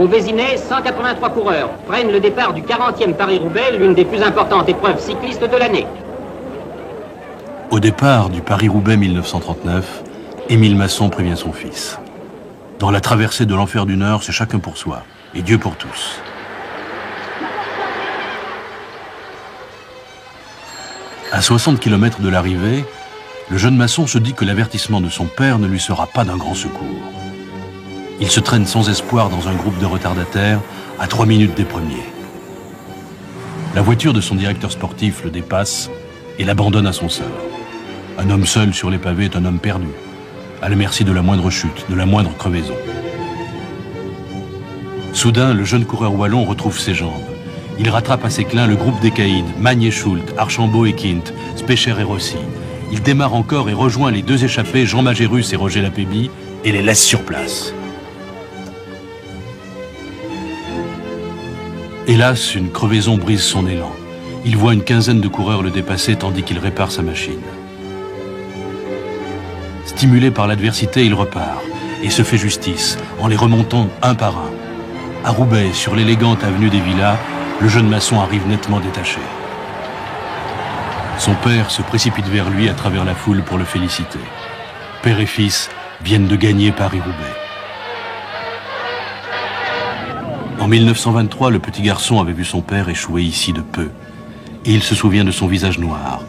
Au Vésinet, 183 coureurs prennent le départ du 40e Paris-Roubaix, l'une des plus importantes épreuves cyclistes de l'année. Au départ du Paris-Roubaix 1939, Émile Masson prévient son fils. Dans la traversée de l'enfer du Nord, c'est chacun pour soi, et Dieu pour tous. À 60 km de l'arrivée, le jeune Masson se dit que l'avertissement de son père ne lui sera pas d'un grand secours. Il se traîne sans espoir dans un groupe de retardataires à 3 minutes des premiers. La voiture de son directeur sportif le dépasse et l'abandonne à son sort. Un homme seul sur les pavés est un homme perdu, à la merci de la moindre chute, de la moindre crevaison. Soudain, le jeune coureur wallon retrouve ses jambes. Il rattrape à ses clins le groupe des caïds, Magne et Schult, Archambault et Quint, Specher et Rossi. Il démarre encore et rejoint les deux échappés, Jean Magérus et Roger Lapébie, et les laisse sur place. Hélas, une crevaison brise son élan. Il voit une quinzaine de coureurs le dépasser tandis qu'il répare sa machine. Stimulé par l'adversité, il repart et se fait justice en les remontant un par un. À Roubaix, sur l'élégante avenue des Villas, le jeune Masson arrive nettement détaché. Son père se précipite vers lui à travers la foule pour le féliciter. Père et fils viennent de gagner Paris-Roubaix. En 1923, le petit garçon avait vu son père échouer ici de peu. Et il se souvient de son visage noir,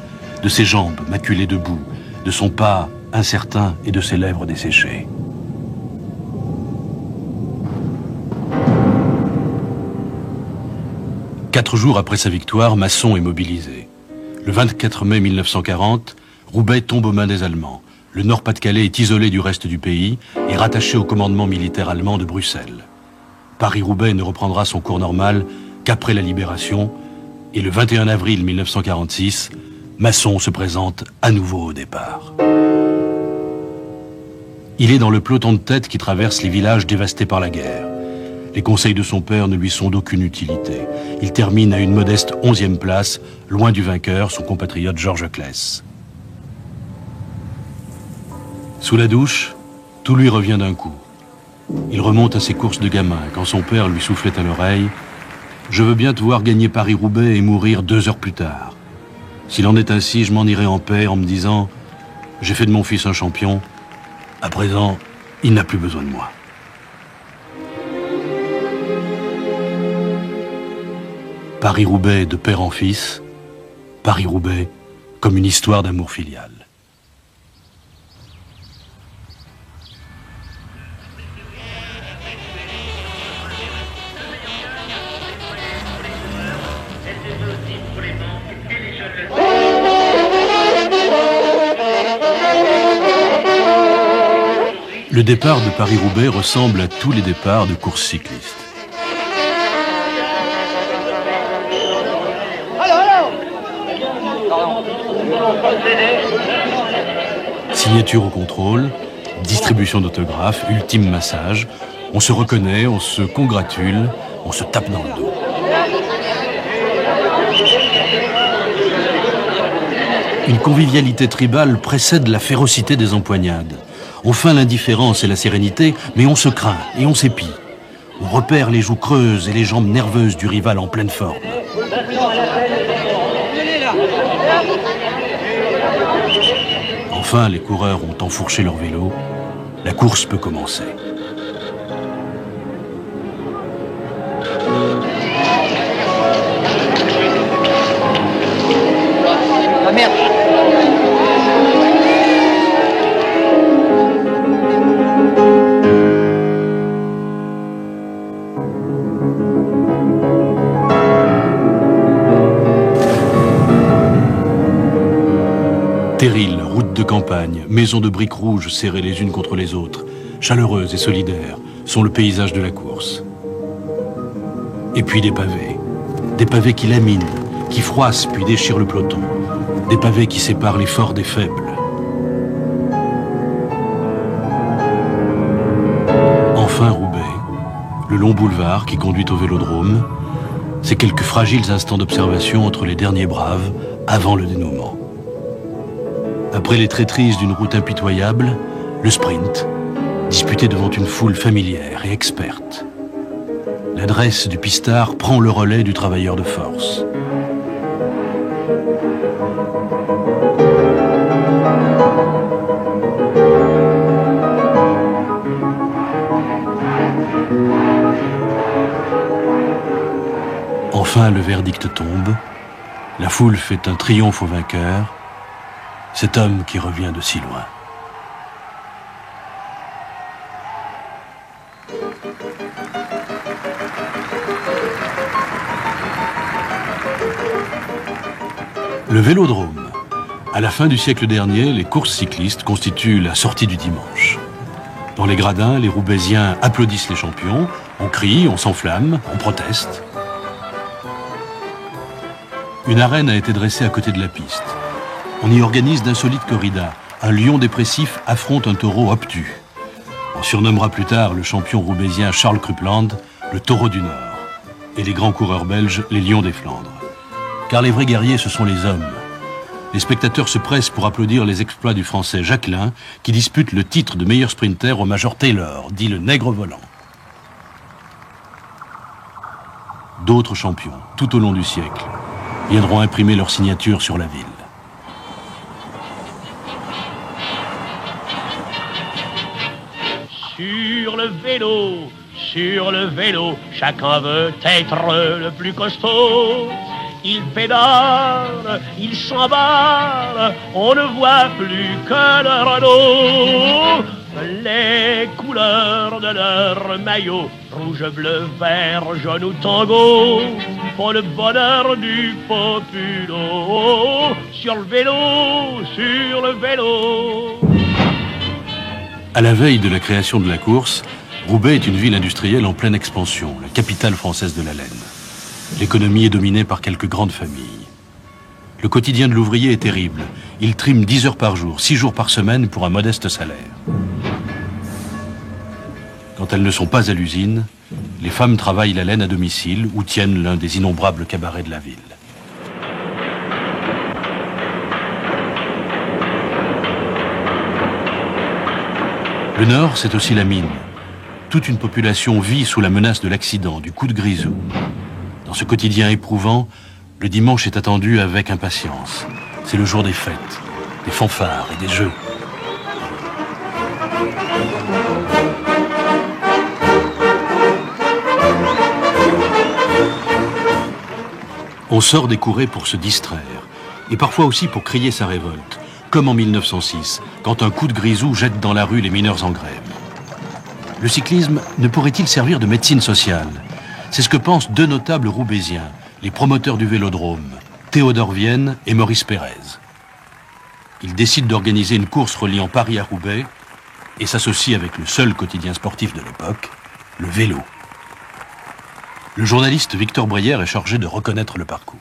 de ses jambes maculées de boue, de son pas incertain et de ses lèvres desséchées. Quatre jours après sa victoire, Masson est mobilisé. Le 24 mai 1940, Roubaix tombe aux mains des Allemands. Le Nord-Pas-de-Calais est isolé du reste du pays et rattaché au commandement militaire allemand de Bruxelles. Paris-Roubaix ne reprendra son cours normal qu'après la libération. Et le 21 avril 1946, Masson se présente à nouveau au départ. Il est dans le peloton de tête qui traverse les villages dévastés par la guerre. Les conseils de son père ne lui sont d'aucune utilité. Il termine à une modeste 11e place, loin du vainqueur, son compatriote Georges Claes. Sous la douche, tout lui revient d'un coup. Il remonte à ses courses de gamin, quand son père lui soufflait à l'oreille « Je veux bien te voir gagner Paris-Roubaix et mourir 2 heures plus tard. S'il en est ainsi, je m'en irai en paix en me disant « J'ai fait de mon fils un champion. À présent, il n'a plus besoin de moi. » Paris-Roubaix de père en fils, Paris-Roubaix comme une histoire d'amour filial. Le départ de Paris-Roubaix ressemble à tous les départs de courses cyclistes. Signature au contrôle, distribution d'autographes, ultime massage. On se reconnaît, on se congratule, on se tape dans le dos. Une convivialité tribale précède la férocité des empoignades. On feint l'indifférence et la sérénité, mais on se craint et on s'épie. On repère les joues creuses et les jambes nerveuses du rival en pleine forme. Enfin, les coureurs ont enfourché leur vélo. La course peut commencer. Ah merde! Terrils, route de campagne, maisons de briques rouges serrées les unes contre les autres, chaleureuses et solidaires, sont le paysage de la course. Et puis des pavés qui laminent, qui froissent puis déchirent le peloton, des pavés qui séparent les forts des faibles. Enfin Roubaix, le long boulevard qui conduit au vélodrome, c'est quelques fragiles instants d'observation entre les derniers braves avant le dénouement. Après les traîtrises d'une route impitoyable, le sprint, disputé devant une foule familière et experte. L'adresse du pistard prend le relais du travailleur de force. Enfin, le verdict tombe. La foule fait un triomphe au vainqueur. Cet homme qui revient de si loin. Le vélodrome. À la fin du siècle dernier, les courses cyclistes constituent la sortie du dimanche. Dans les gradins, les Roubaisiens applaudissent les champions, on crie, on s'enflamme, on proteste. Une arène a été dressée à côté de la piste. On y organise d'insolites corridas. Un lion dépressif affronte un taureau obtus. On surnommera plus tard le champion roubaisien Charles Krupland le taureau du Nord et les grands coureurs belges les lions des Flandres. Car les vrais guerriers, ce sont les hommes. Les spectateurs se pressent pour applaudir les exploits du Français Jacquelin qui dispute le titre de meilleur sprinter au Major Taylor, dit le nègre volant. D'autres champions, tout au long du siècle, viendront imprimer leur signature sur la ville. Sur le vélo, chacun veut être le plus costaud. Il pédale, il s'emballe, on ne voit plus que le Renault. Les couleurs de leur maillot, rouge, bleu, vert, jaune ou tango, font le bonheur du populo. Sur le vélo. À la veille de la création de la course, Roubaix est une ville industrielle en pleine expansion, la capitale française de la laine. L'économie est dominée par quelques grandes familles. Le quotidien de l'ouvrier est terrible. Il trime 10 heures par jour, 6 jours par semaine pour un modeste salaire. Quand elles ne sont pas à l'usine, les femmes travaillent la laine à domicile ou tiennent l'un des innombrables cabarets de la ville. Le Nord, c'est aussi la mine. Toute une population vit sous la menace de l'accident, du coup de grisou. Dans ce quotidien éprouvant, le dimanche est attendu avec impatience. C'est le jour des fêtes, des fanfares et des jeux. On sort des courées pour se distraire, et parfois aussi pour crier sa révolte, comme en 1906, quand un coup de grisou jette dans la rue les mineurs en grève. Le cyclisme ne pourrait-il servir de médecine sociale? C'est ce que pensent deux notables roubaisiens, les promoteurs du vélodrome, Théodore Vienne et Maurice Pérez. Ils décident d'organiser une course reliant Paris à Roubaix et s'associent avec le seul quotidien sportif de l'époque, le Vélo. Le journaliste Victor Brière est chargé de reconnaître le parcours.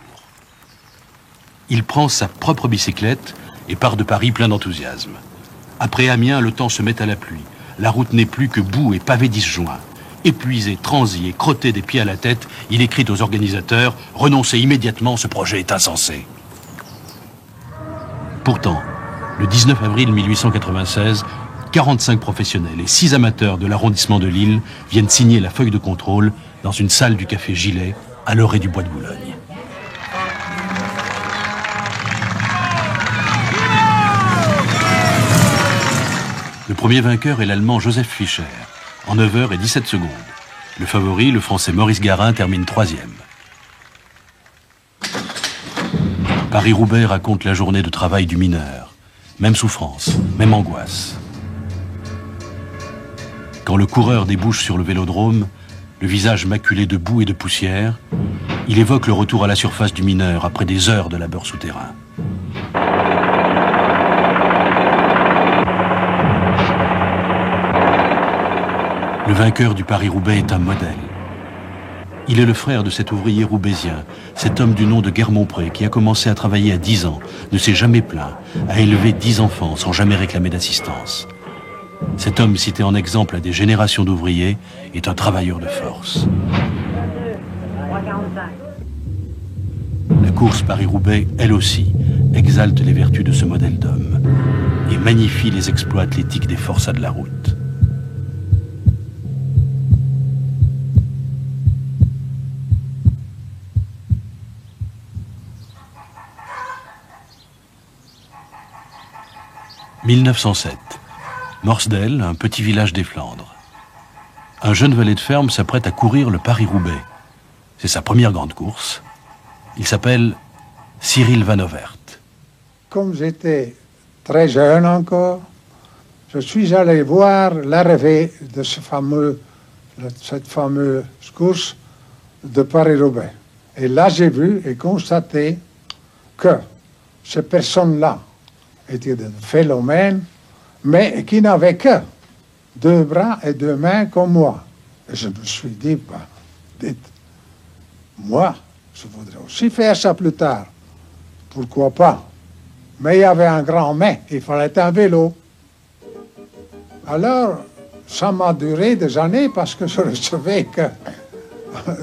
Il prend sa propre bicyclette et part de Paris plein d'enthousiasme. Après Amiens, le temps se met à la pluie. La route n'est plus que boue et pavé disjoint. Épuisé, transi et crotté des pieds à la tête, il écrit aux organisateurs « Renoncez immédiatement, ce projet est insensé ». Pourtant, le 19 avril 1896, 45 professionnels et 6 amateurs de l'arrondissement de Lille viennent signer la feuille de contrôle dans une salle du café Gilet, à l'orée du bois de Boulogne. Le premier vainqueur est l'Allemand Joseph Fischer, en 9h17. Le favori, le Français Maurice Garin, termine 3e. Paris-Roubaix raconte la journée de travail du mineur. Même souffrance, même angoisse. Quand le coureur débouche sur le vélodrome, le visage maculé de boue et de poussière, il évoque le retour à la surface du mineur après des heures de labeur souterrain. Le vainqueur du Paris-Roubaix est un modèle. Il est le frère de cet ouvrier roubaisien, cet homme du nom de Guermont-Pré qui a commencé à travailler à 10 ans, ne s'est jamais plaint, a élevé 10 enfants sans jamais réclamer d'assistance. Cet homme, cité en exemple à des générations d'ouvriers, est un travailleur de force. La course Paris-Roubaix, elle aussi, exalte les vertus de ce modèle d'homme et magnifie les exploits athlétiques des forçats de la route. 1907. Morsdel, un petit village des Flandres. Un jeune valet de ferme s'apprête à courir le Paris-Roubaix. C'est sa première grande course. Il s'appelle Cyril Vanovert. Comme j'étais très jeune encore, je suis allé voir l'arrivée de cette fameuse course de Paris-Roubaix. Et là, j'ai vu et constaté que ces personnes-là étaient des phénomènes, mais qui n'avaient que 2 bras et 2 mains comme moi. Et je me suis dit, bah, dites, moi, je voudrais aussi faire ça plus tard. Pourquoi pas? Mais il y avait un grand mais, il fallait un vélo. Alors, ça m'a duré des années parce que je recevais que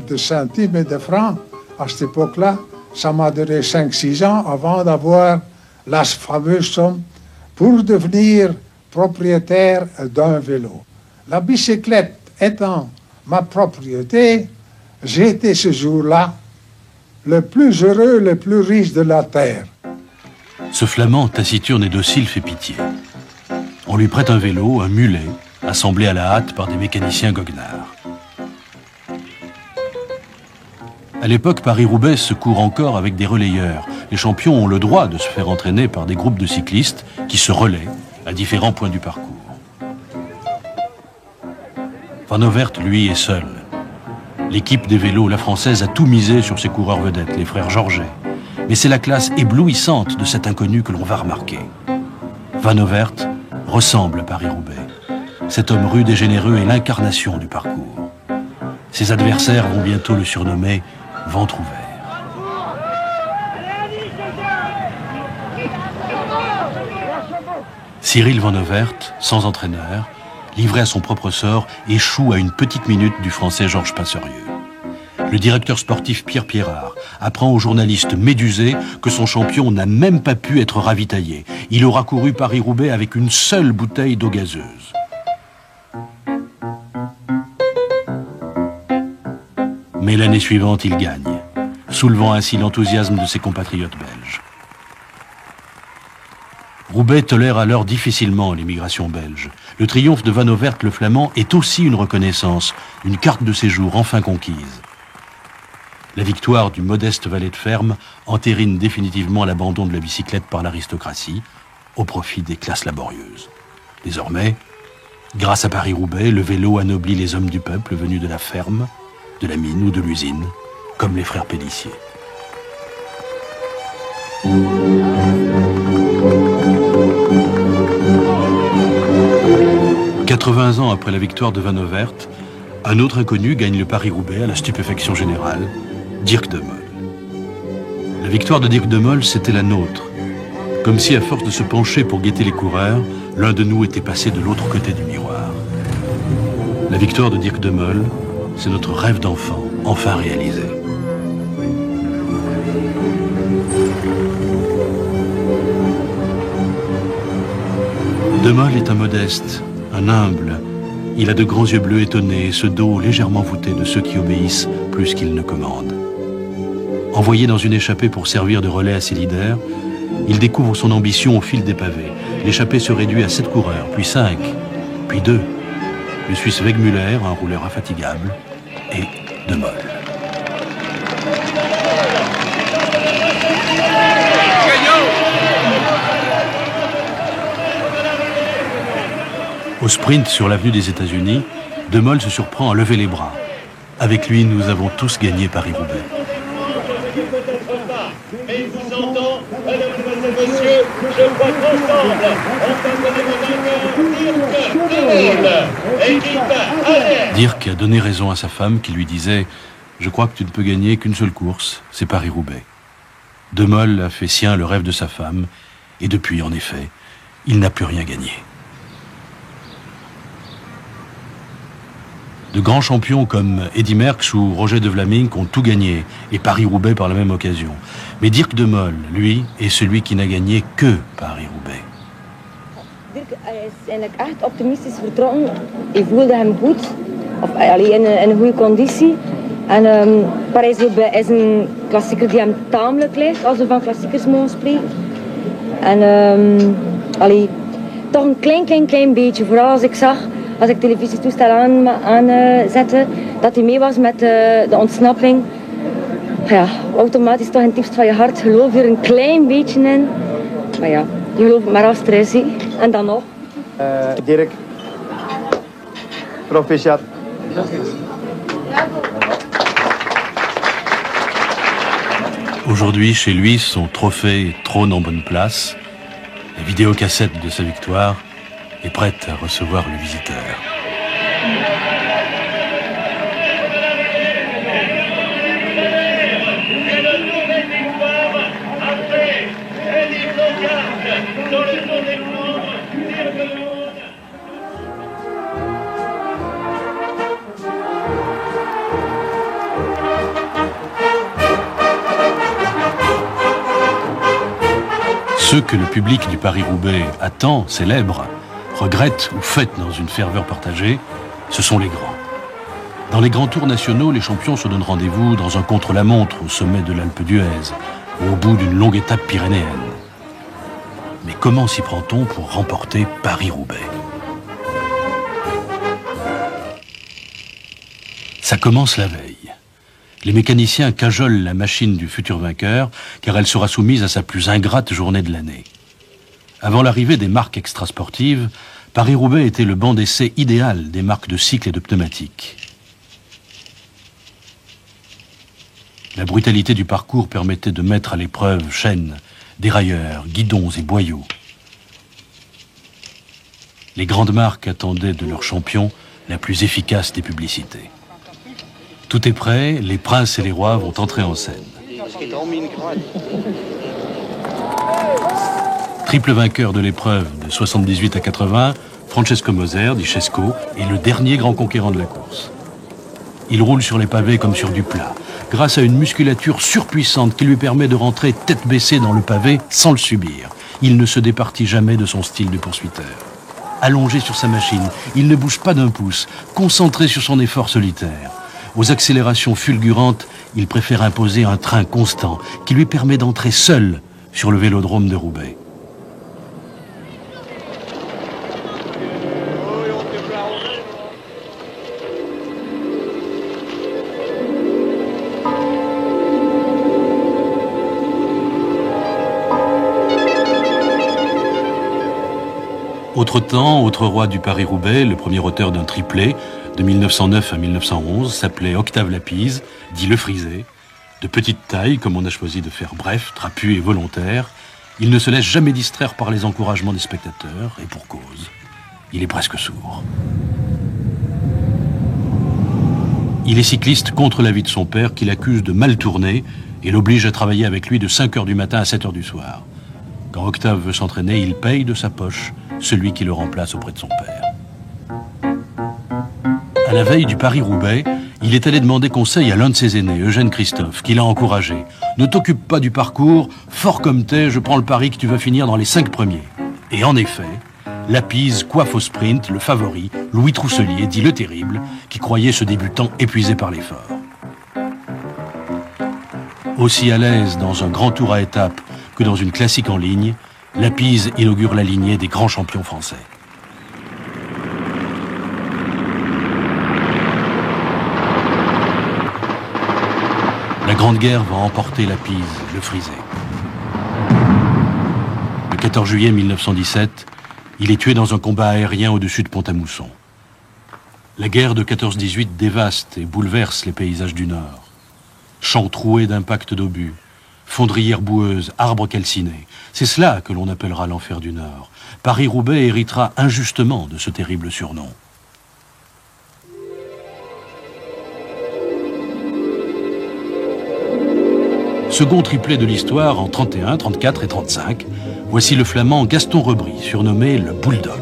de centimes et de francs. À cette époque-là, ça m'a duré 5-6 ans avant d'avoir la fameuse somme pour devenir propriétaire d'un vélo. La bicyclette étant ma propriété, j'ai été ce jour-là le plus heureux, le plus riche de la terre. Ce flamand taciturne et docile fait pitié. On lui prête un vélo, un mulet, assemblé à la hâte par des mécaniciens goguenards. À l'époque, Paris-Roubaix se court encore avec des relayeurs. Les champions ont le droit de se faire entraîner par des groupes de cyclistes qui se relaient à différents points du parcours. Vanovert, lui, est seul. L'équipe des vélos, la française, a tout misé sur ses coureurs vedettes, les frères Georget. Mais c'est la classe éblouissante de cet inconnu que l'on va remarquer. Vanovert ressemble à Paris-Roubaix. Cet homme rude et généreux est l'incarnation du parcours. Ses adversaires vont bientôt le surnommer ventre ouvert. Cyril Vanovert, sans entraîneur, livré à son propre sort, échoue à une petite minute du français Georges Passerieux. Le directeur sportif Pierre Pierrard apprend au journaliste médusé que son champion n'a même pas pu être ravitaillé. Il aura couru Paris-Roubaix avec une seule bouteille d'eau gazeuse. Mais l'année suivante, il gagne, soulevant ainsi l'enthousiasme de ses compatriotes belges. Roubaix tolère alors difficilement l'émigration belge. Le triomphe de Vanovert le Flamand est aussi une reconnaissance, une carte de séjour enfin conquise. La victoire du modeste valet de ferme entérine définitivement l'abandon de la bicyclette par l'aristocratie au profit des classes laborieuses. Désormais, grâce à Paris-Roubaix, le vélo anoblit les hommes du peuple venus de la ferme, de la mine ou de l'usine, comme les frères Pélissier. « 80 ans après la victoire de Vanovert, un autre inconnu gagne le Paris-Roubaix à la stupéfaction générale, Dirk de Mol. La victoire de Dirk de Mol, c'était la nôtre. Comme si, à force de se pencher pour guetter les coureurs, l'un de nous était passé de l'autre côté du miroir. La victoire de Dirk de Mol, c'est notre rêve d'enfant, enfin réalisé. De Mol est un modeste, un humble. Il a de grands yeux bleus étonnés et ce dos légèrement voûté de ceux qui obéissent plus qu'ils ne commandent. Envoyé dans une échappée pour servir de relais à ses leaders, il découvre son ambition au fil des pavés. L'échappée se réduit à 7 coureurs, puis 5, puis 2. Le Suisse Wegmüller, un rouleur infatigable, et De Mol. Au sprint sur l'avenue des États-Unis, De Mol se surprend à lever les bras. Avec lui, nous avons tous gagné Paris-Roubaix. Mais vous entend, mesdames et messieurs, je crois qu'ensemble, on Dirk a donné raison à sa femme qui lui disait « Je crois que tu ne peux gagner qu'une seule course, c'est Paris-Roubaix ». De Mol a fait sien le rêve de sa femme, et depuis, en effet, il n'a plus rien gagné. De grands champions comme Eddy Merckx ou Roger de Vlamingh ont tout gagné, et Paris-Roubaix par la même occasion. Mais Dirk de Mol, lui, est celui qui n'a gagné que Paris-Roubaix. Dirk is eigenlijk echt optimistisch vertrokken. Hij voelde hem goed, in een goede conditie. En Parijs-Roubaix is een klassieker die hem tamelijk ligt, als we van klassiekers mogen spreken. En toch een klein beetje. Vooral als ik televisietoestel aanzette, dat hij mee was met de ontsnapping. Ja, automatisch toch in het diepst van je hart geloof je er een klein beetje in. Maar ja, je gelooft maar als het er is. En dan nog. Dirk. Proficiat. Aujourd'hui, chez lui, son trophée trône en bonne place. La vidéocassette de sa victoire est prête à recevoir le visiteur. Ceux que le public du Paris-Roubaix attend, célèbre, regrette ou fête dans une ferveur partagée, ce sont les grands. Dans les grands tours nationaux, les champions se donnent rendez-vous dans un contre-la-montre au sommet de l'Alpe d'Huez ou au bout d'une longue étape pyrénéenne. Mais comment s'y prend-on pour remporter Paris-Roubaix? Ça commence la veille. Les mécaniciens cajolent la machine du futur vainqueur, car elle sera soumise à sa plus ingrate journée de l'année. Avant l'arrivée des marques extrasportives, Paris-Roubaix était le banc d'essai idéal des marques de cycles et de pneumatiques. La brutalité du parcours permettait de mettre à l'épreuve chaînes, dérailleurs, guidons et boyaux. Les grandes marques attendaient de leurs champions la plus efficace des publicités. Tout est prêt, les princes et les rois vont entrer en scène. Triple vainqueur de l'épreuve de 78 à 80, Francesco Moser, dit Chesco, est le dernier grand conquérant de la course. Il roule sur les pavés comme sur du plat, grâce à une musculature surpuissante qui lui permet de rentrer tête baissée dans le pavé sans le subir. Il ne se départit jamais de son style de poursuiteur. Allongé sur sa machine, il ne bouge pas d'un pouce, concentré sur son effort solitaire. Aux accélérations fulgurantes, il préfère imposer un train constant qui lui permet d'entrer seul sur le vélodrome de Roubaix. Autre temps, autre roi du Paris-Roubaix, le premier auteur d'un triplé, de 1909 à 1911, s'appelait Octave Lapise, dit Le Frisé. De petite taille, comme on a choisi de faire bref, trapu et volontaire, il ne se laisse jamais distraire par les encouragements des spectateurs, et pour cause. Il est presque sourd. Il est cycliste contre l'avis de son père, qui l'accuse de mal tourner et l'oblige à travailler avec lui de 5 heures du matin à 7 heures du soir. Quand Octave veut s'entraîner, il paye de sa poche celui qui le remplace auprès de son père. À la veille du Paris-Roubaix, il est allé demander conseil à l'un de ses aînés, Eugène Christophe, qui l'a encouragé. « Ne t'occupe pas du parcours, fort comme t'es, je prends le pari que tu vas finir dans les 5 premiers. » Et en effet, Lapise coiffe au sprint le favori, Louis Trousselier, dit le Terrible, qui croyait ce débutant épuisé par l'effort. Aussi à l'aise dans un grand tour à étapes que dans une classique en ligne, Lapise inaugure la lignée des grands champions français. La Grande Guerre va emporter Lapise, le Frisé. Le 14 juillet 1917, il est tué dans un combat aérien au-dessus de Pont-à-Mousson. La guerre de 14-18 dévaste et bouleverse les paysages du Nord. Champs troués d'impacts d'obus, fondrières boueuses, arbres calcinés. C'est cela que l'on appellera l'enfer du Nord. Paris-Roubaix héritera injustement de ce terrible surnom. Second triplé de l'histoire en 31, 34 et 35, voici le Flamand Gaston Rebry, surnommé le Bulldog.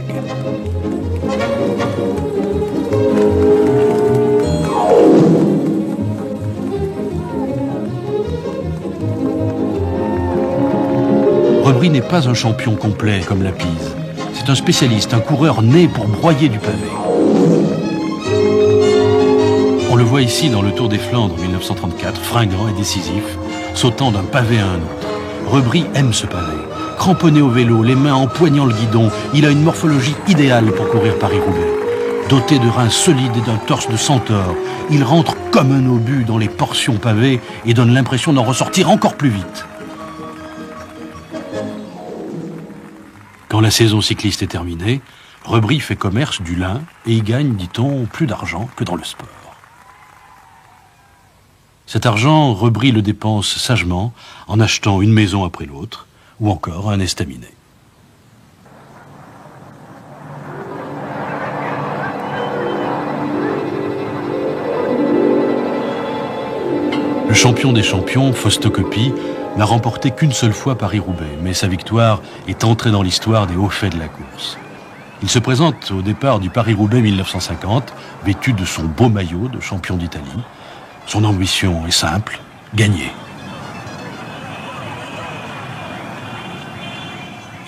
Rebry n'est pas un champion complet comme Lapise. C'est un spécialiste, un coureur né pour broyer du pavé. On le voit ici dans le Tour des Flandres 1934, fringant et décisif, sautant d'un pavé à un autre. Rebry aime ce pavé. Cramponné au vélo, les mains empoignant le guidon, il a une morphologie idéale pour courir Paris-Roubaix. Doté de reins solides et d'un torse de centaure, il rentre comme un obus dans les portions pavées et donne l'impression d'en ressortir encore plus vite. Quand la saison cycliste est terminée, Rebry fait commerce du lin et y gagne, dit-on, plus d'argent que dans le sport. Cet argent, Rebry le dépense sagement en achetant une maison après l'autre ou encore un estaminet. Le champion des champions, Fausto Coppi, n'a remporté qu'une seule fois Paris-Roubaix, mais sa victoire est entrée dans l'histoire des hauts faits de la course. Il se présente au départ du Paris-Roubaix 1950, vêtu de son beau maillot de champion d'Italie. Son ambition est simple, gagner.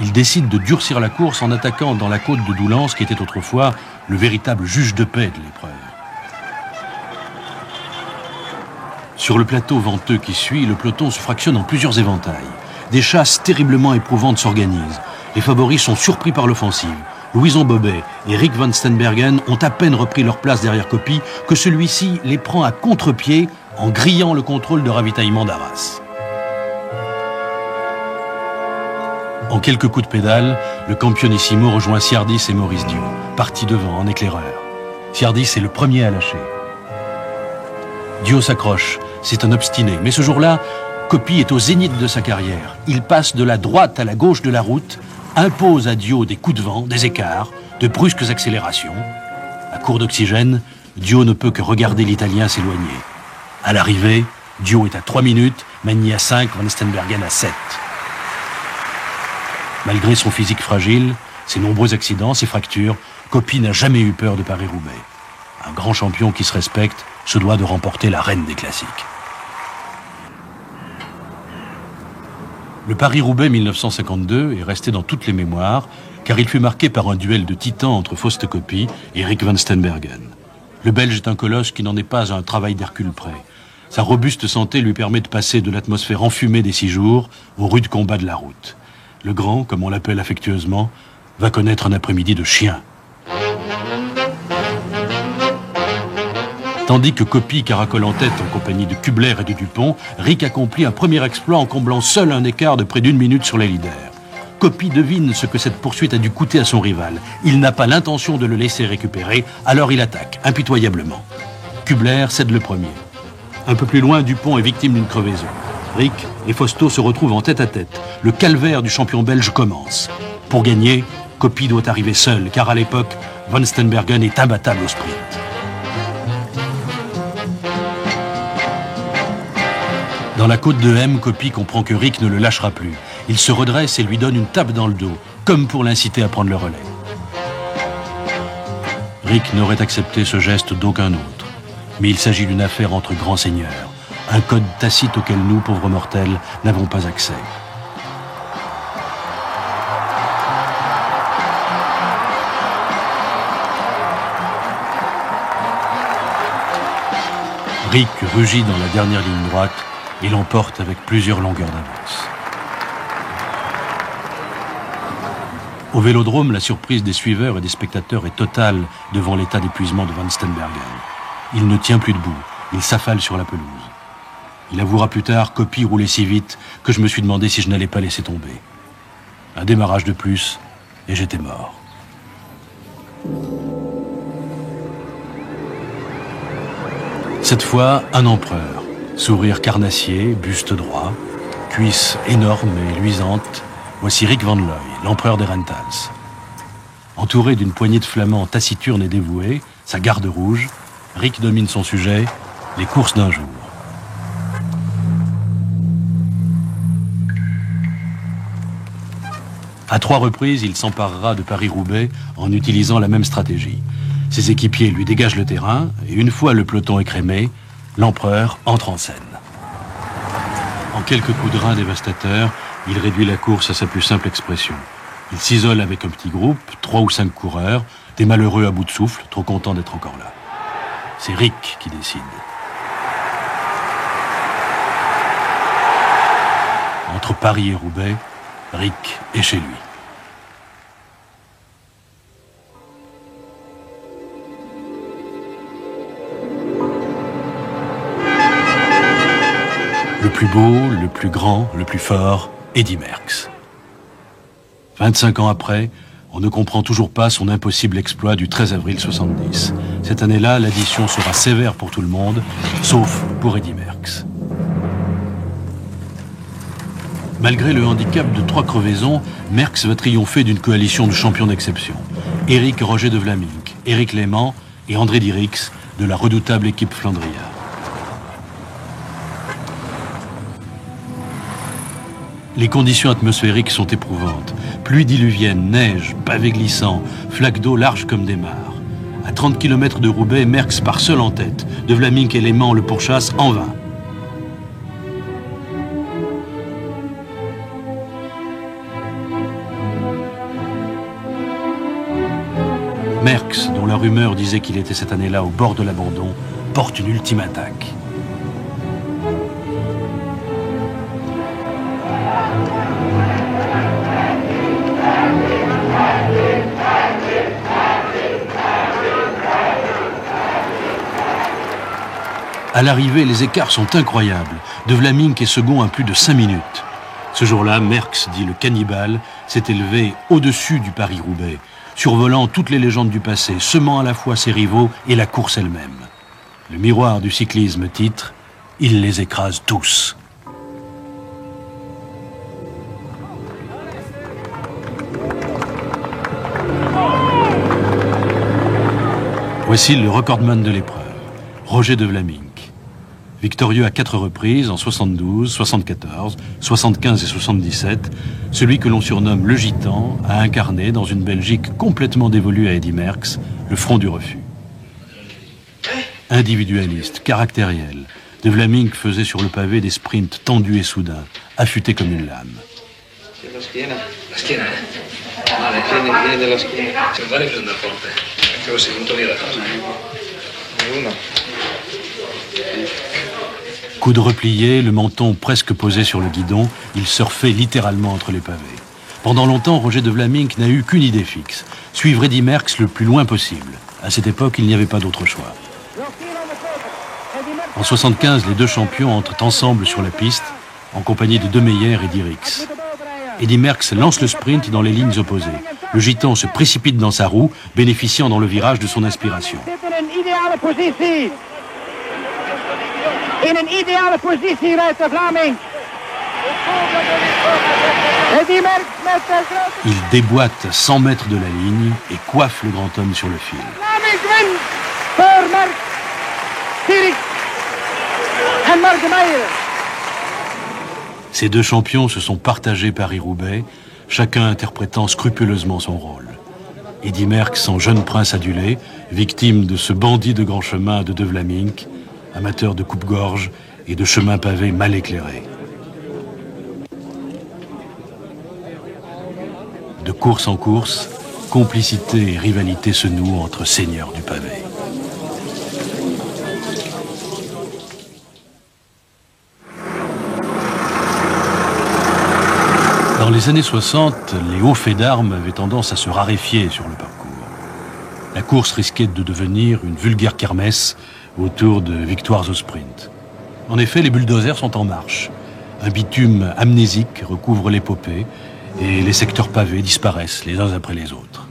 Il décide de durcir la course en attaquant dans la côte de Doullens, qui était autrefois le véritable juge de paix de l'épreuve. Sur le plateau venteux qui suit, le peloton se fractionne en plusieurs éventails. Des chasses terriblement éprouvantes s'organisent. Les favoris sont surpris par l'offensive. Louison Bobet et Rik van Steenbergen ont à peine repris leur place derrière Coppi que celui-ci les prend à contre-pied en grillant le contrôle de ravitaillement d'Arras. En quelques coups de pédale, le Campionissimo rejoint Siardis et Maurice Dio, partis devant en éclaireur. Siardis est le premier à lâcher. Dio s'accroche, c'est un obstiné, mais ce jour-là, Coppi est au zénith de sa carrière. Il passe de la droite à la gauche de la route, impose à Dio des coups de vent, des écarts, de brusques accélérations. À court d'oxygène, Dio ne peut que regarder l'Italien s'éloigner. À l'arrivée, Dio est à 3 minutes, Magny à 5, Van Steenbergen à 7. Malgré son physique fragile, ses nombreux accidents, ses fractures, Coppi n'a jamais eu peur de Paris-Roubaix. Un grand champion qui se respecte se doit de remporter la reine des classiques. Le Paris-Roubaix 1952 est resté dans toutes les mémoires, car il fut marqué par un duel de titans entre Fausto Coppi et Rik van Steenbergen. Le Belge est un colosse qui n'en est pas à un travail d'Hercule près. Sa robuste santé lui permet de passer de l'atmosphère enfumée des 6 jours aux rudes combats de la route. Le grand, comme on l'appelle affectueusement, va connaître un après-midi de chien. Tandis que Coppi caracole en tête en compagnie de Kubler et de Dupont, Rik accomplit un premier exploit en comblant seul un écart de près d'1 minute sur les leaders. Coppi devine ce que cette poursuite a dû coûter à son rival. Il n'a pas l'intention de le laisser récupérer, alors il attaque, impitoyablement. Kubler cède le premier. Un peu plus loin, Dupont est victime d'une crevaison. Rik et Fausto se retrouvent en tête-à-tête. Le calvaire du champion belge commence. Pour gagner, Coppi doit arriver seul, car à l'époque, Van Steenbergen est imbattable au sprint. Dans la côte de M, Coppi comprend que Rik ne le lâchera plus. Il se redresse et lui donne une tape dans le dos, comme pour l'inciter à prendre le relais. Rik n'aurait accepté ce geste d'aucun autre. Mais il s'agit d'une affaire entre grands seigneurs. Un code tacite auquel nous, pauvres mortels, n'avons pas accès. Rik rugit dans la dernière ligne droite et l'emporte avec plusieurs longueurs d'avance. Au Vélodrome, la surprise des suiveurs et des spectateurs est totale devant l'état d'épuisement de Van Steenbergen. Il ne tient plus debout, il s'affale sur la pelouse. Il avouera plus tard: Coppi roulait si vite que je me suis demandé si je n'allais pas laisser tomber. Un démarrage de plus et j'étais mort. Cette fois, un empereur. Sourire carnassier, buste droit, cuisses énormes et luisantes. Voici Rik van Looy, l'empereur des Rentals. Entouré d'une poignée de flamands taciturnes et dévoués, sa garde rouge, Rik domine son sujet, les courses d'un jour. À 3 reprises, il s'emparera de Paris-Roubaix en utilisant la même stratégie. Ses équipiers lui dégagent le terrain et une fois le peloton écrémé, l'empereur entre en scène. En quelques coups de rein dévastateurs, il réduit la course à sa plus simple expression. Il s'isole avec un petit groupe, 3 ou 5 coureurs, des malheureux à bout de souffle, trop contents d'être encore là. C'est Rik qui décide. Entre Paris et Roubaix, Rick est chez lui. Le plus beau, le plus grand, le plus fort, Eddy Merckx. 25 ans après, on ne comprend toujours pas son impossible exploit du 13 avril 70. Cette année-là, l'addition sera sévère pour tout le monde, sauf pour Eddy Merckx. Malgré le handicap de 3 crevaisons, Merckx va triompher d'une coalition de champions d'exception. Éric et Roger de Vlaminck, Éric Lehmann et André Dierix de la redoutable équipe Flandria. Les conditions atmosphériques sont éprouvantes. Pluie diluvienne, neige, pavés glissants, flaques d'eau larges comme des mares. À 30 km de Roubaix, Merckx part seul en tête. De Vlaminck et Lehmann le pourchassent en vain. Merckx, dont la rumeur disait qu'il était cette année-là au bord de l'abandon, porte une ultime attaque. À l'arrivée, les écarts sont incroyables. De Vlaminck est second à plus de 5 minutes. Ce jour-là, Merckx, dit le cannibale, s'est élevé au-dessus du Paris-Roubaix, survolant toutes les légendes du passé, semant à la fois ses rivaux et la course elle-même. Le miroir du cyclisme titre « Il les écrase tous ». Voici le recordman de l'épreuve, Roger de Vlaminck. Victorieux à 4 reprises, en 72, 74, 75 et 77, celui que l'on surnomme le Gitan a incarné dans une Belgique complètement dévolue à Eddy Merckx le front du refus. Individualiste, caractériel, de Vlaminck faisait sur le pavé des sprints tendus et soudains, affûtés comme une lame. Coude replié, le menton presque posé sur le guidon, il surfait littéralement entre les pavés. Pendant longtemps, Roger de Vlaminck n'a eu qu'une idée fixe, suivre Eddy Merckx le plus loin possible. À cette époque, il n'y avait pas d'autre choix. En 75, les deux champions entrent ensemble sur la piste, en compagnie de De Meyer et Dierix. Eddy Merckx lance le sprint dans les lignes opposées. Le Gitan se précipite dans sa roue, bénéficiant dans le virage de son inspiration. In een ideale positie rijdt de Vlaming. Eddy Merckx met de grote... Il déboîte 100 mètres de la ligne et coiffe le grand homme sur le fil. Vlaming wint voor Merckx, Dierix en Mark de Meyer. Ces deux champions se sont partagés Paris-Roubaix, chacun interprétant scrupuleusement son rôle. Eddy Merckx en jeune prince adulé, victime de ce bandit de grand chemin de Vlaminck, amateur de coupe-gorge et de chemins pavés mal éclairés. De course en course, complicité et rivalité se nouent entre seigneurs du pavé. Dans les années 60, les hauts faits d'armes avaient tendance à se raréfier sur le parcours. La course risquait de devenir une vulgaire kermesse autour de victoires au sprint. En effet, les bulldozers sont en marche. Un bitume amnésique recouvre l'épopée et les secteurs pavés disparaissent les uns après les autres.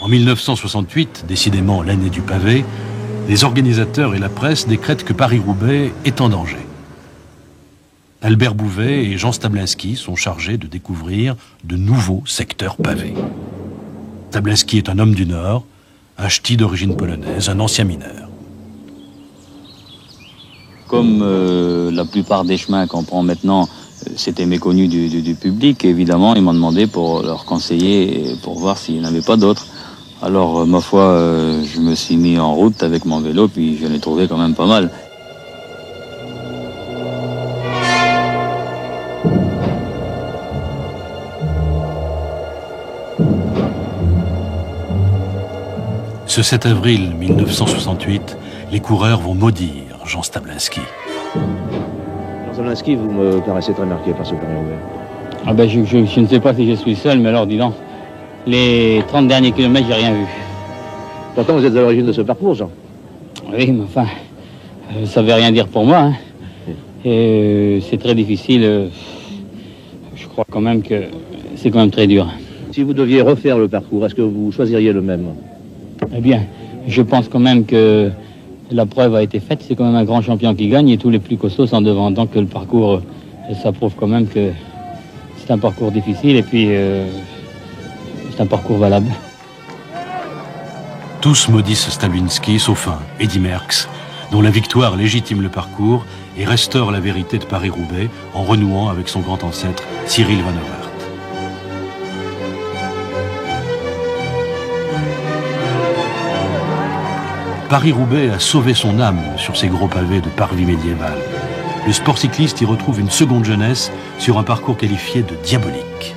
En 1968, décidément l'année du pavé, les organisateurs et la presse décrètent que Paris-Roubaix est en danger. Albert Bouvet et Jean Stablinski sont chargés de découvrir de nouveaux secteurs pavés. Stablinski est un homme du Nord, un ch'ti d'origine polonaise, un ancien mineur. Comme la plupart des chemins qu'on prend maintenant, c'était méconnu du public, évidemment, ils m'ont demandé pour leur conseiller et pour voir s'il n'y en avait pas d'autres. Alors, ma foi, je me suis mis en route avec mon vélo, puis je l'ai trouvé quand même pas mal. Ce 7 avril 1968, les coureurs vont maudire Jean Stablinski. Jean Stablinski, vous me paraissez très marqué par ce Paris-Roubaix. Ah ben je ne sais pas si je suis seul, mais alors dis donc, les 30 derniers kilomètres, j'ai rien vu. Pourtant, vous êtes à l'origine de ce parcours, Jean. Oui, mais enfin, ça ne veut rien dire pour moi. Hein. Et c'est très difficile. Je crois quand même que c'est quand même très dur. Si vous deviez refaire le parcours, est-ce que vous choisiriez le même? Eh bien, je pense quand même que la preuve a été faite. C'est quand même un grand champion qui gagne et tous les plus costauds sont devant. Donc le parcours, ça prouve quand même que c'est un parcours difficile et puis c'est un parcours valable. Tous maudissent Stablinski, sauf un, Eddy Merckx, dont la victoire légitime le parcours et restaure la vérité de Paris-Roubaix en renouant avec son grand ancêtre Cyril Van Aert. Paris-Roubaix a sauvé son âme sur ces gros pavés de parvis médiéval. Le sport cycliste y retrouve une seconde jeunesse sur un parcours qualifié de diabolique.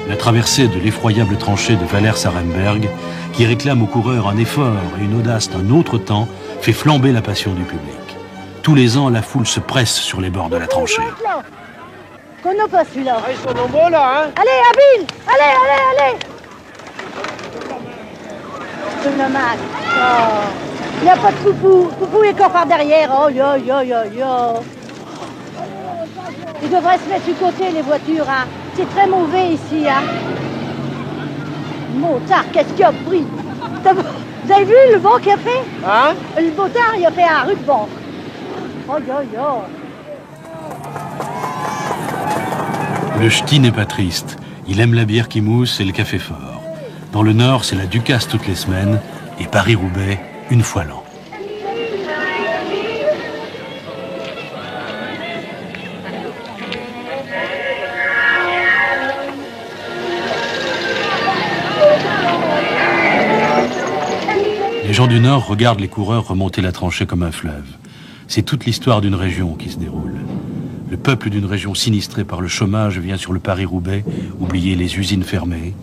La traversée de l'effroyable tranchée de Valère-Sarenberg, qui réclame aux coureurs un effort et une audace d'un autre temps, fait flamber la passion du public. Tous les ans, la foule se presse sur les bords de la tranchée. Qu'on n'a pas celui-là. Ah, ils sont nombreux là, hein. Allez, Habile. Allez. C'est une masse. Il n'y a pas de Poupou. Poupou est encore par derrière. Oh, yo. Ils devraient se mettre du côté, les voitures, hein. C'est très mauvais ici, hein. Motard, qu'est-ce qu'il a pris? Vous avez vu le vent qu'il a fait? Hein? Le motard, il a fait un rude vent. Oh, yo. Le ch'ti n'est pas triste. Il aime la bière qui mousse et le café fort. Dans le Nord, c'est la Ducasse toutes les semaines et Paris-Roubaix une fois l'an. Les gens du Nord regardent les coureurs remonter la tranchée comme un fleuve. C'est toute l'histoire d'une région qui se déroule. Le peuple d'une région sinistrée par le chômage vient sur le Paris-Roubaix oublier les usines fermées,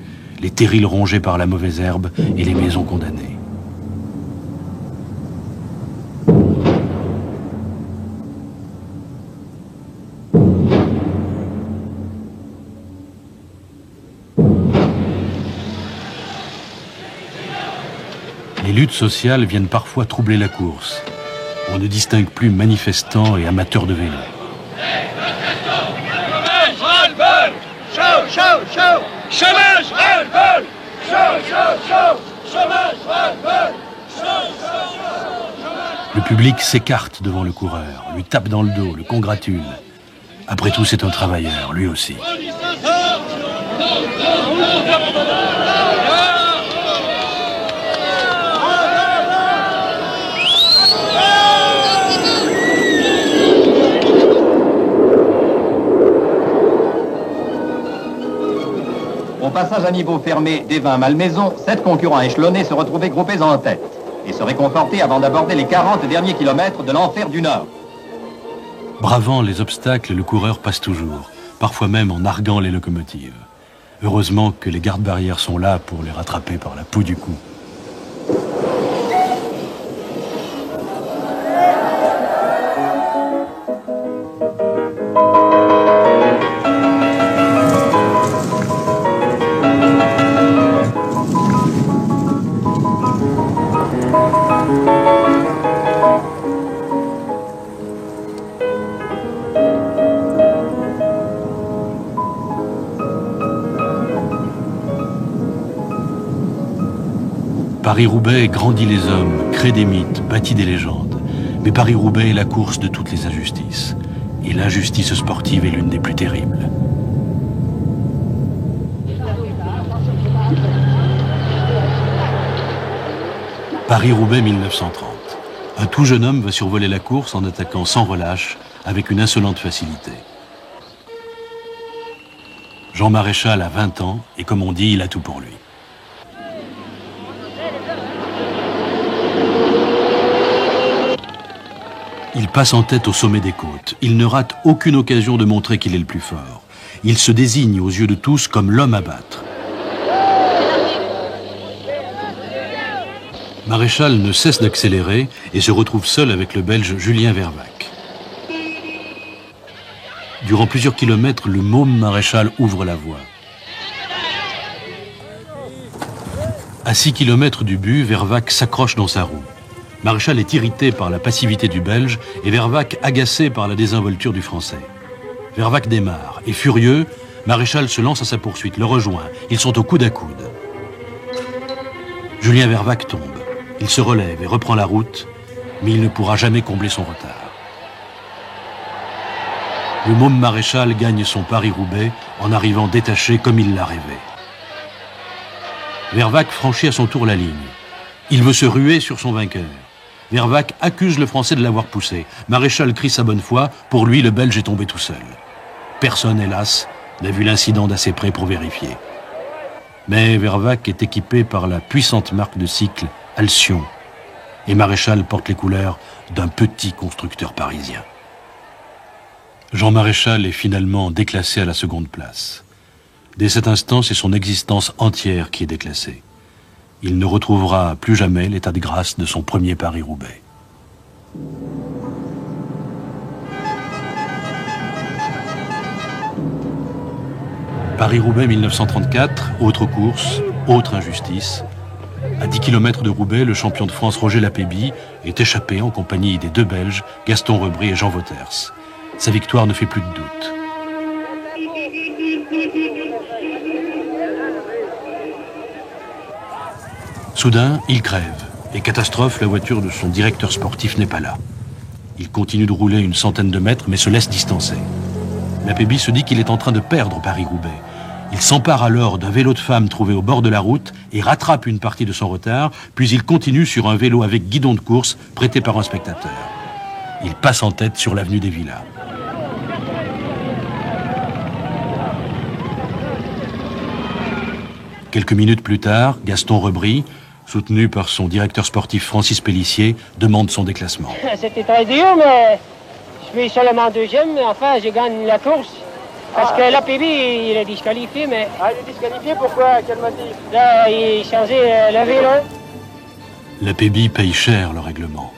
les terrils rongés par la mauvaise herbe et les maisons condamnées. Les luttes sociales viennent parfois troubler la course. On ne distingue plus manifestants et amateurs de vélo. Le public s'écarte devant le coureur, lui tape dans le dos, le congratule. Après tout, c'est un travailleur, lui aussi. Au passage à niveau fermé d'Evin-Malmaison, 7 concurrents échelonnés se retrouvaient groupés en tête et se réconfortaient avant d'aborder les 40 derniers kilomètres de l'enfer du Nord. Bravant les obstacles, le coureur passe toujours, parfois même en narguant les locomotives. Heureusement que les gardes-barrières sont là pour les rattraper par la peau du cou. Paris-Roubaix grandit les hommes, crée des mythes, bâtit des légendes. Mais Paris-Roubaix est la course de toutes les injustices. Et l'injustice sportive est l'une des plus terribles. Paris-Roubaix 1930. Un tout jeune homme va survoler la course en attaquant sans relâche, avec une insolente facilité. Jean Maréchal a 20 ans, et comme on dit, il a tout pour lui. Il passe en tête au sommet des côtes. Il ne rate aucune occasion de montrer qu'il est le plus fort. Il se désigne aux yeux de tous comme l'homme à battre. Maréchal ne cesse d'accélérer et se retrouve seul avec le Belge Julien Vervaecke. Durant plusieurs kilomètres, le môme maréchal ouvre la voie. À 6 kilomètres du but, Vervac s'accroche dans sa roue. Maréchal est irrité par la passivité du Belge et Vervac agacé par la désinvolture du Français. Vervac démarre et furieux, Maréchal se lance à sa poursuite, le rejoint. Ils sont au coude à coude. Julien Vervac tombe. Il se relève et reprend la route, mais il ne pourra jamais combler son retard. Le môme Maréchal gagne son Paris-Roubaix en arrivant détaché comme il l'a rêvé. Vervac franchit à son tour la ligne. Il veut se ruer sur son vainqueur. Vervac accuse le Français de l'avoir poussé. Maréchal crie sa bonne foi. Pour lui, le Belge est tombé tout seul. Personne, hélas, n'a vu l'incident d'assez près pour vérifier. Mais Vervac est équipé par la puissante marque de cycle Alcyon. Et Maréchal porte les couleurs d'un petit constructeur parisien. Jean Maréchal est finalement déclassé à la seconde place. Dès cet instant, c'est son existence entière qui est déclassée. Il ne retrouvera plus jamais l'état de grâce de son premier Paris-Roubaix. Paris-Roubaix 1934, autre course, autre injustice. À 10 km de Roubaix, le champion de France Roger Lapébie est échappé en compagnie des deux Belges, Gaston Rebry et Jean Wauters. Sa victoire ne fait plus de doute. Soudain, il crève. Et catastrophe, la voiture de son directeur sportif n'est pas là. Il continue de rouler une centaine de mètres, mais se laisse distancer. Lapébie se dit qu'il est en train de perdre Paris-Roubaix. Il s'empare alors d'un vélo de femme trouvé au bord de la route et rattrape une partie de son retard, puis il continue sur un vélo avec guidon de course prêté par un spectateur. Il passe en tête sur l'avenue des Villas. Quelques minutes plus tard, Gaston Rebry, soutenu par son directeur sportif Francis Pellissier, demande son déclassement. C'était très dur, mais je suis seulement deuxième, mais enfin, j'ai gagné la course. Parce que Lapébie, il est disqualifié, mais... Ah, il est disqualifié, pourquoi? Quel motif? Là, il changeait le vélo. Lapébie paye cher le règlement.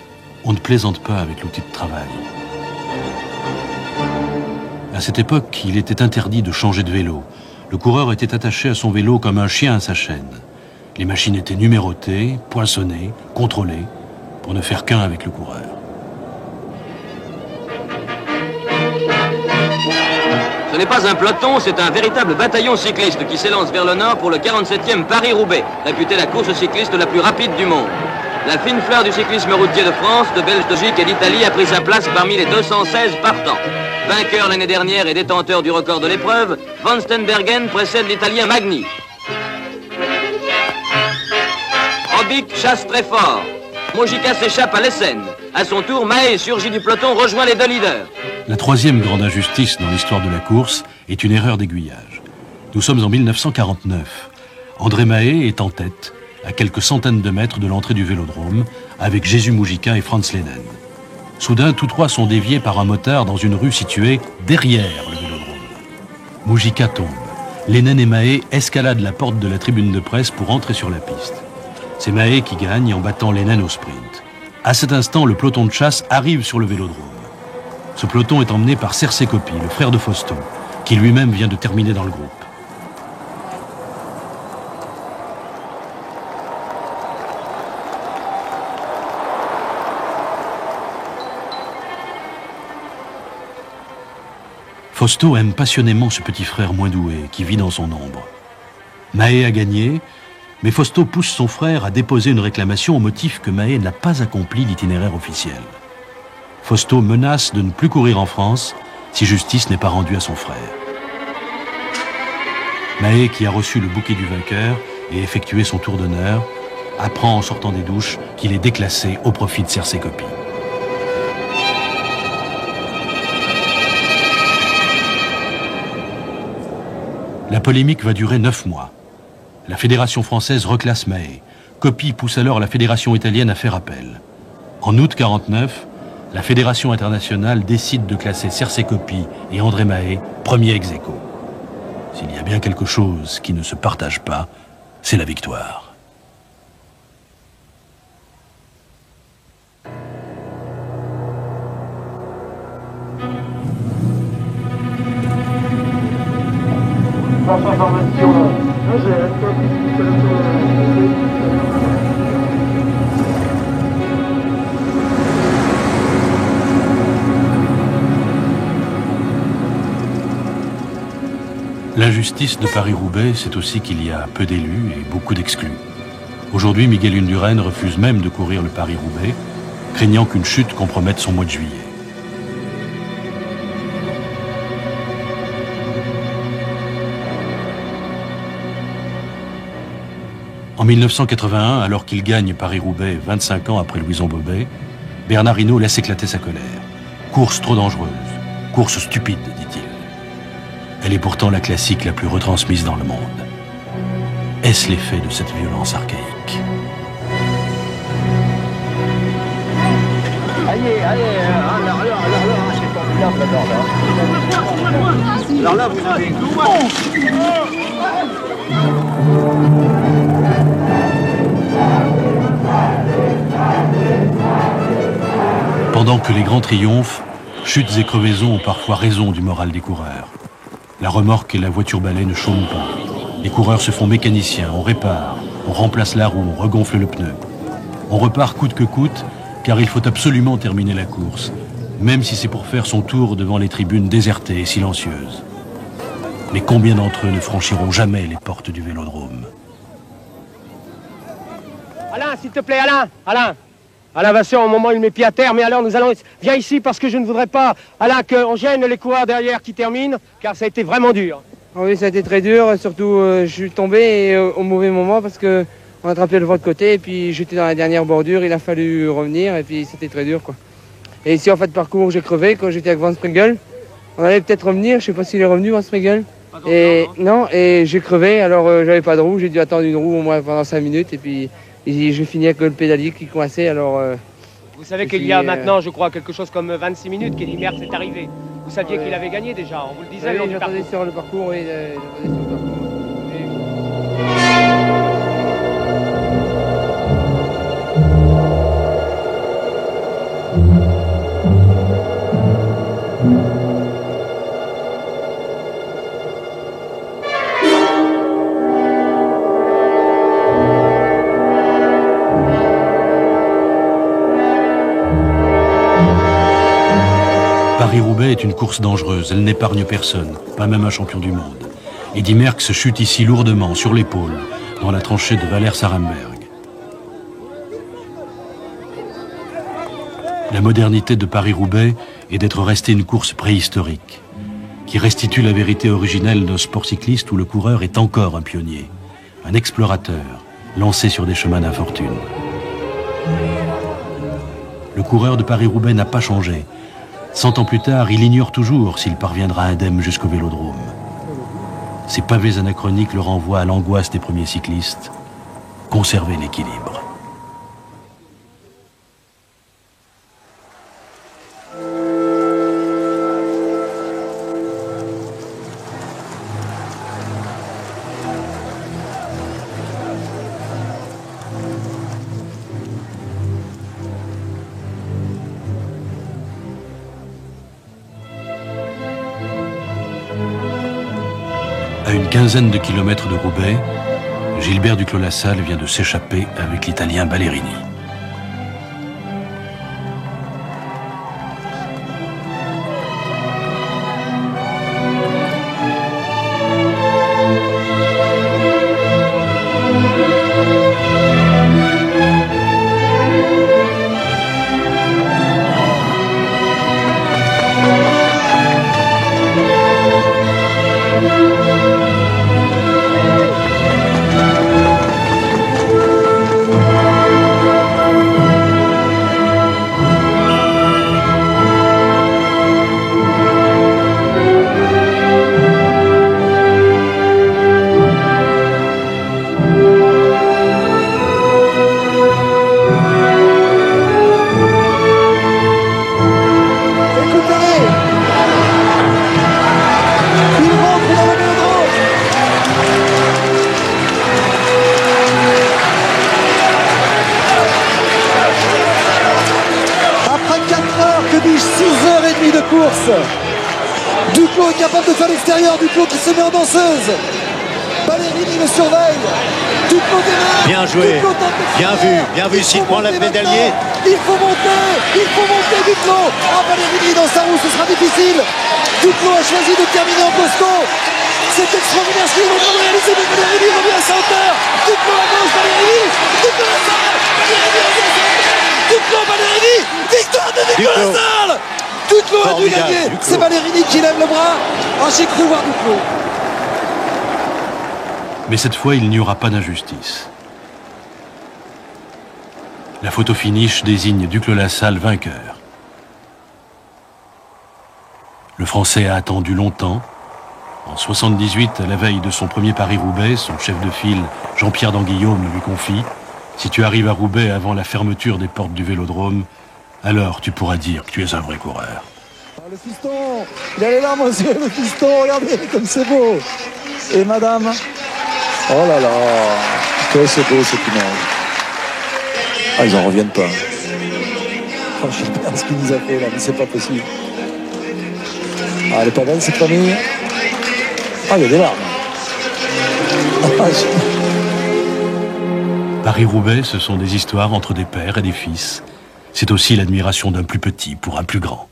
On ne plaisante pas avec l'outil de travail. À cette époque, il était interdit de changer de vélo. Le coureur était attaché à son vélo comme un chien à sa chaîne. Les machines étaient numérotées, poinçonnées, contrôlées, pour ne faire qu'un avec le coureur. Ce n'est pas un peloton, c'est un véritable bataillon cycliste qui s'élance vers le nord pour le 47e Paris-Roubaix, réputé la course cycliste la plus rapide du monde. La fine fleur du cyclisme routier de France, de Belgique et d'Italie a pris sa place parmi les 216 partants. Vainqueur l'année dernière et détenteur du record de l'épreuve, Van Steenbergen précède l'Italien Magni. Robic chasse très fort. Mojica s'échappe à l'Essen. À son tour, Mahé surgit du peloton, rejoint les deux leaders. La troisième grande injustice dans l'histoire de la course est une erreur d'aiguillage. Nous sommes en 1949. André Mahé est en tête, à quelques centaines de mètres de l'entrée du vélodrome, avec Jésus Mojica et Franz Lehnen. Soudain, tous trois sont déviés par un motard dans une rue située derrière le vélodrome. Mojica tombe. Lehnen et Mahé escaladent la porte de la tribune de presse pour entrer sur la piste. C'est Mahé qui gagne en battant Lehnen au sprint. À cet instant, le peloton de chasse arrive sur le vélodrome. Ce peloton est emmené par Sercé Coppi, le frère de Fausto, qui lui-même vient de terminer dans le groupe. Fausto aime passionnément ce petit frère moins doué qui vit dans son ombre. Mahé a gagné, mais Fausto pousse son frère à déposer une réclamation au motif que Mahé n'a pas accompli l'itinéraire officiel. Fausto menace de ne plus courir en France si justice n'est pas rendue à son frère. Mahé, qui a reçu le bouquet du vainqueur et effectué son tour d'honneur, apprend en sortant des douches qu'il est déclassé au profit de Sercé Coppi. La polémique va durer 9 mois. La fédération française reclasse Mahé. Coppi pousse alors la fédération italienne à faire appel. En août 1949, la fédération internationale décide de classer Sercé Coppi et André Mahé premiers ex aequo. S'il y a bien quelque chose qui ne se partage pas, c'est la victoire. L'injustice de Paris-Roubaix, c'est aussi qu'il y a peu d'élus et beaucoup d'exclus. Aujourd'hui, Miguel Indurain refuse même de courir le Paris-Roubaix, craignant qu'une chute compromette son mois de juillet. En 1981, alors qu'il gagne Paris-Roubaix 25 ans après Louison Bobet, Bernard Hinault laisse éclater sa colère. Course trop dangereuse, course stupide, dit-il. Elle est pourtant la classique la plus retransmise dans le monde. Est-ce l'effet de cette violence archaïque? Allez, alors, c'est formidable, alors là, vous avez... Pendant que les grands triomphent, chutes et crevaisons ont parfois raison du moral des coureurs. La remorque et la voiture-balai ne chôment pas. Les coureurs se font mécaniciens, on répare, on remplace la roue, on regonfle le pneu. On repart coûte que coûte, car il faut absolument terminer la course, même si c'est pour faire son tour devant les tribunes désertées et silencieuses. Mais combien d'entre eux ne franchiront jamais les portes du Vélodrome? Alain, s'il te plaît, Alain, Vincent, au moment où il met pied à terre, mais alors nous allons... Viens ici parce que je ne voudrais pas, Alain, qu'on gêne les coureurs derrière qui terminent, car ça a été vraiment dur. Oui, ça a été très dur, surtout je suis tombé au mauvais moment parce qu'on a attrapé le vent de côté et puis j'étais dans la dernière bordure, il a fallu revenir et puis c'était très dur, quoi. Et ici en fait parcours j'ai crevé quand j'étais avec Van Sprengel. On allait peut-être revenir, je sais pas s'il est revenu Van Sprengel. Et non, et j'ai crevé, alors j'avais pas de roue, j'ai dû attendre une roue au moins pendant 5 minutes et puis j'ai fini avec le pédalier qui coinçait, alors... Vous savez qu'il y a maintenant, je crois, quelque chose comme 26 minutes qu'Eddy Merckx est arrivé. Vous saviez qu'il avait gagné déjà, on vous le disait. Oui, j'entendais sur le parcours, oui, j'entendais sur le parcours. Paris-Roubaix est une course dangereuse, elle n'épargne personne, pas même un champion du monde. Eddy Merckx chute ici lourdement, sur l'épaule, dans la tranchée de Valère Sarenberg. La modernité de Paris-Roubaix est d'être resté une course préhistorique, qui restitue la vérité originelle d'un sport cycliste où le coureur est encore un pionnier, un explorateur, lancé sur des chemins d'infortune. Le coureur de Paris-Roubaix n'a pas changé. 100 ans plus tard, il ignore toujours s'il parviendra indemne jusqu'au Vélodrome. Ces pavés anachroniques le renvoient à l'angoisse des premiers cyclistes. Conserver l'équilibre. À une quinzaine de kilomètres de Roubaix, Gilbert Duclos-Lassalle vient de s'échapper avec l'Italien Ballerini. Duclos est capable de faire l'extérieur, Duclos qui se met en danseuse. Valérie le surveille. Duclos démarre. Bien joué. Bien vu. S'il prend la pédalier. Il faut monter Duclos. Ah, Valérie dans sa roue, ce sera difficile. Duclos a choisi de terminer en costaud. C'est extraordinaire ce qu'il est en train de réaliser, mais Valérie revient à sa hauteur. Duclos à gauche, Valérie. Duclos à Salle. Valérie revient à sa hauteur. Duclos, Valérie. Victoire de Duclos à Salle. Duclos a dû gagner. C'est Valérie qui lève le bras. Ah, j'ai cru voir Duclos. Mais cette fois, il n'y aura pas d'injustice. La photo finish désigne Duclos-Lassalle vainqueur. Le Français a attendu longtemps. En 78, à la veille de son premier Paris-Roubaix, son chef de file, Jean-Pierre d'Anguillaume, lui confie « Si tu arrives à Roubaix avant la fermeture des portes du Vélodrome, alors tu pourras dire que tu es un vrai coureur. » Le fiston, il a les larmes aux yeux, le fiston, regardez comme c'est beau. Et madame, oh là là, que c'est beau cette image. Ah, ils en reviennent pas. Oh, je sais pas ce qu'il nous a fait là, mais c'est pas possible. Ah, elle est pas belle cette famille. Ah, il y a des larmes. Paris-Roubaix, ce sont des histoires entre des pères et des fils. C'est aussi l'admiration d'un plus petit pour un plus grand.